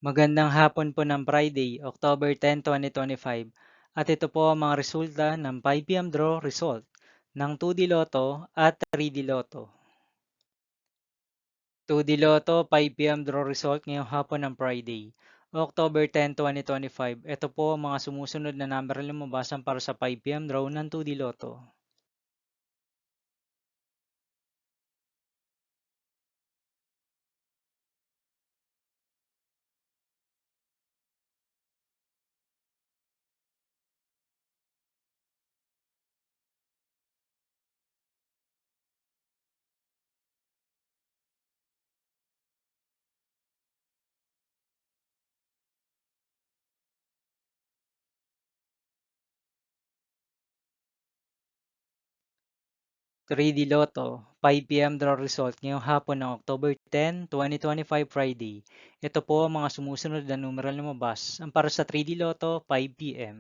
Magandang hapon po ng Friday, October 10, 2025. At ito po ang mga resulta ng 5 PM draw result ng 2D Lotto at 3D Lotto. 2D Lotto 5 PM draw result ngayong hapon ng Friday, October 10, 2025. Ito po ang mga sumusunod na number na lumabas para sa 5 PM draw ng 2D Lotto. 3D Lotto 5 PM draw result ngayong hapon ng October 10, 2025 Friday. Ito po ang mga sumusunod na numeral na lumabas para sa 3D Lotto 5 PM.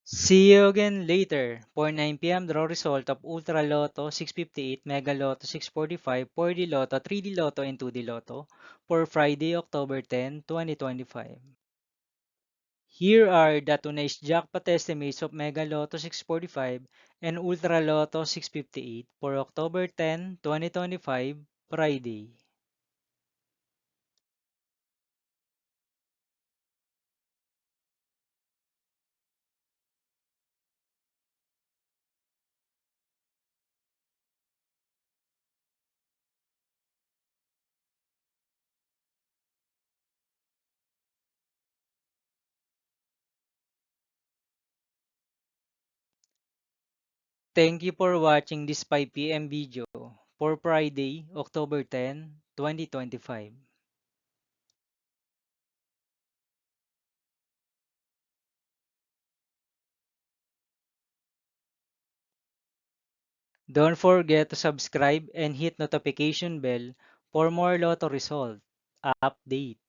See you again later for 9 PM draw result of Ultra Lotto 658, Mega Lotto 645, 4D Lotto, 3D Lotto, and 2D Lotto for Friday, October 10, 2025. Here are the tonight's jackpot estimates of Mega Lotto 645 and Ultra Lotto 658 for October 10, 2025, Friday. Thank you for watching this 5 PM video for Friday, October 10, 2025. Don't forget to subscribe and hit notification bell for more Lotto result update.